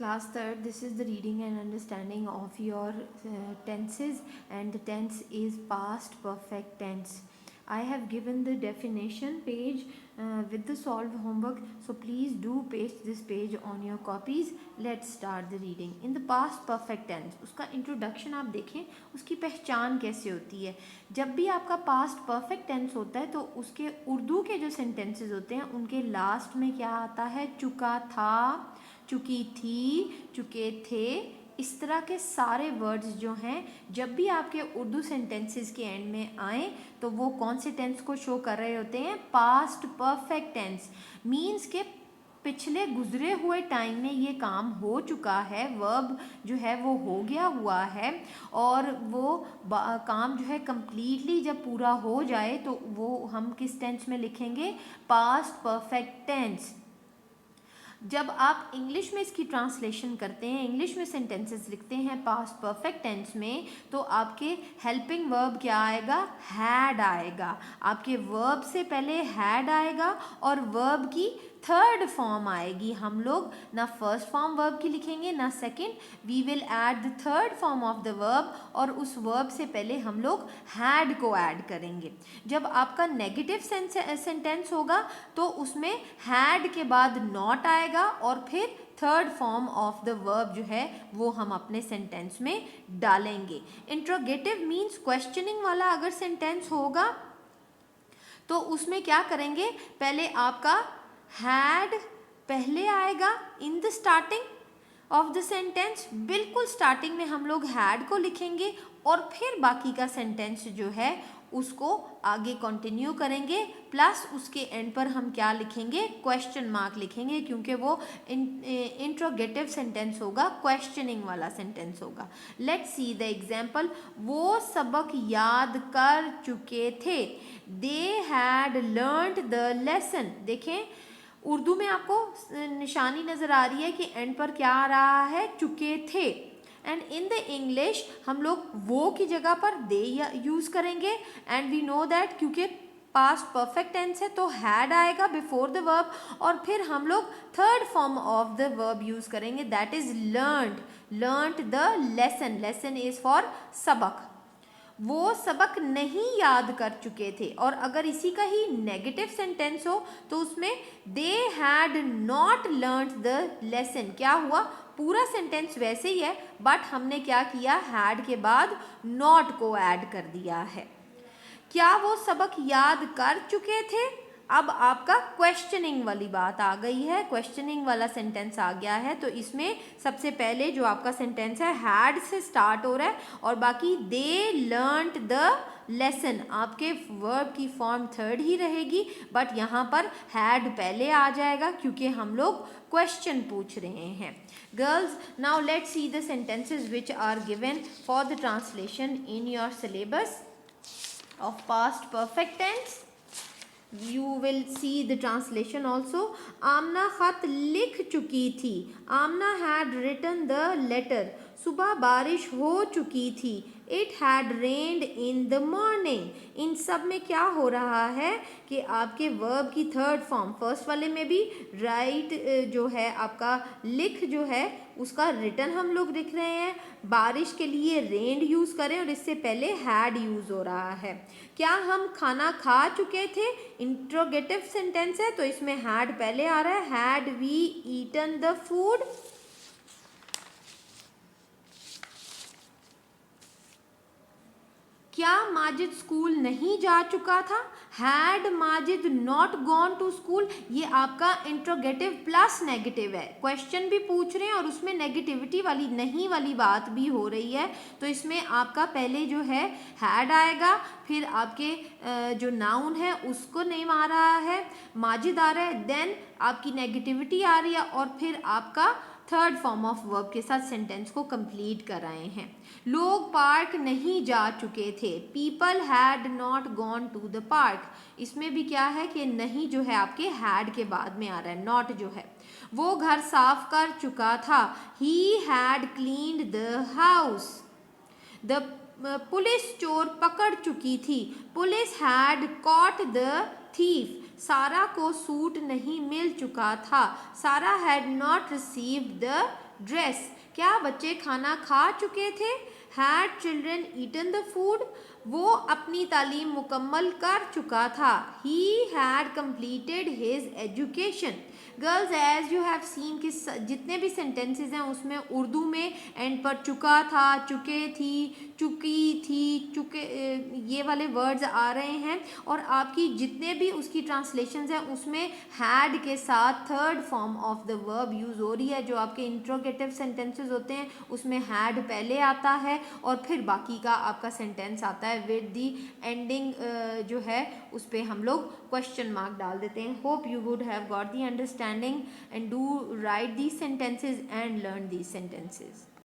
Class 3rd, this is the reading and understanding of your tenses, and the tense is past perfect tense. I have given the definition page with the solved homework, so please do paste this page on your copies. Let's start the reading. In the past perfect tense, उसका introduction आप देखें, उसकी पहचान कैसे होती है. जब भी आपका past perfect tense होता है तो उसके उर्दू के जो sentences होते हैं उनके लास्ट में क्या आता है, चुका था, चुकी थी, चुके थे. इस तरह के सारे वर्ड्स जो हैं जब भी आपके उर्दू सेंटेंसेस के एंड में आए तो वो कौन से टेंस को शो कर रहे होते हैं, पास्ट परफेक्ट टेंस. मीन्स के पिछले गुजरे हुए टाइम में ये काम हो चुका है, वर्ब जो है वो हो गया हुआ है और वो काम जो है कंप्लीटली जब पूरा हो जाए तो वो हम किस टेंस में लिखेंगे, पास्ट परफेक्ट टेंस. जब आप इंग्लिश में इसकी ट्रांसलेशन करते हैं, इंग्लिश में सेंटेंसेस लिखते हैं पास्ट परफेक्ट टेंस में, तो आपके हेल्पिंग वर्ब क्या आएगा, हैड आएगा. आपके वर्ब से पहले हैड आएगा और वर्ब की थर्ड फॉर्म आएगी. हम लोग ना फर्स्ट फॉर्म वर्ब की लिखेंगे ना second, we will add the third form of the verb और उस वर्ब से पहले हम लोग हैड को ऐड करेंगे. जब आपका नेगेटिव सेंटेंस होगा तो उसमें हैड के बाद नॉट आएगा और फिर third form of the verb जो है वो हम अपने सेंटेंस में डालेंगे. इंट्रोगेटिव मीन्स क्वेश्चनिंग वाला अगर सेंटेंस होगा तो उसमें क्या करेंगे, पहले आपका हैड पहले आएगा in the starting of the sentence. बिल्कुल स्टार्टिंग में हम लोग हैड को लिखेंगे और फिर बाकी का सेंटेंस जो है उसको आगे कंटिन्यू करेंगे, प्लस उसके एंड पर हम क्या लिखेंगे, क्वेश्चन मार्क लिखेंगे, क्योंकि वो इंट्रोगेटिव सेंटेंस होगा, क्वेश्चनिंग वाला सेंटेंस होगा. Let's see the example. वो सबक याद कर चुके थे, they had learned the lesson. देखें उर्दू में आपको निशानी नज़र आ रही है कि एंड पर क्या आ रहा है, चुके थे. एंड इन द इंग्लिश हम लोग वो की जगह पर दे यूज़ करेंगे. एंड वी नो दैट क्योंकि पास्ट परफेक्ट टेंस है तो हैड आएगा बिफोर द वर्ब और फिर हम लोग third form of the verb use करेंगे, that is learned. Learned the lesson. Lesson is for सबक. वो सबक नहीं याद कर चुके थे. और अगर इसी का ही नेगेटिव सेंटेंस हो तो उसमें they had not learned the lesson. क्या हुआ, पूरा सेंटेंस वैसे ही है बट हमने क्या किया, हैड के बाद नॉट को ऐड कर दिया है. क्या वो सबक याद कर चुके थे. अब आपका क्वेश्चनिंग वाली बात आ गई है, क्वेश्चनिंग वाला सेंटेंस आ गया है. तो इसमें सबसे पहले जो आपका सेंटेंस है हैड से स्टार्ट हो रहा है और बाकी दे लर्न्ड द लेसन. आपके वर्ब की फॉर्म थर्ड ही रहेगी बट यहाँ पर हैड पहले आ जाएगा क्योंकि हम लोग क्वेश्चन पूछ रहे हैं. Girls, now let's see the sentences which are given for the translation in your syllabus of past perfect tense. You will see the translation also. Amna खत लिख चुकी थी. आमना had written the letter. सुबह बारिश हो चुकी थी. It had rained in the morning. इन सब में क्या हो रहा है कि आपके वर्ब की थर्ड फॉर्म, फर्स्ट वाले में भी राइट जो है आपका लिख जो है उसका रिटर्न हम लोग लिख रहे हैं. बारिश के लिए रेंड यूज़ करें और इससे पहले हैड यूज़ हो रहा है. क्या हम खाना खा चुके थे, इंट्रोगेटिव सेंटेंस है तो इसमें हैड पहले आ रहा है. Had we eaten the food. क्या माजिद स्कूल नहीं जा चुका था. Had Majid not gone to school. ये आपका इंट्रोगेटिव प्लस नेगेटिव है, क्वेश्चन भी पूछ रहे हैं और उसमें नेगेटिविटी वाली नहीं वाली बात भी हो रही है. तो इसमें आपका पहले जो है हैड आएगा, फिर आपके जो नाउन है उसको नेम आ रहा है, माजिद आ रहा है, देन आपकी नेगेटिविटी आ रही है और फिर आपका थर्ड फॉर्म ऑफ वर्ब के साथ सेंटेंस को कंप्लीट कर रहे हैं. लोग पार्क नहीं जा चुके थे. People had not gone to the park. इसमें भी क्या है कि नहीं जो है आपके हैड के बाद में आ रहा है, नॉट जो है. वो घर साफ कर चुका था. He had cleaned the house. The police चोर पकड़ चुकी थी. Police had caught the thief. Sara को सूट नहीं मिल चुका था. Sara had not received the dress, क्या बच्चे खाना खा चुके थे? Had children eaten the food, वो अपनी तालीम मुकम्मल कर चुका था। He had completed his education. Girls, as you have seen कि जितने भी सेंटेंसेस हैं उसमें उर्दू में एंड पर चुका था, चुके थी, चुकी थी, चुके ये वाले वर्ड्स आ रहे हैं, और आपकी जितने भी उसकी ट्रांसलेशंस हैं उसमें हैड के साथ third form of the verb use हो रही है। जो आपके इंट्रोगेटिव सेंटेंसेस होते हैं उसमें हैड पहले आता है और फिर बाकी का आपका सेंटेंस आता है विद दी एंडिंग जो है उस पर हम लोग क्वेश्चन मार्क डाल देते हैं। Hope you would have got the understanding and do right these sentences and learn these sentences.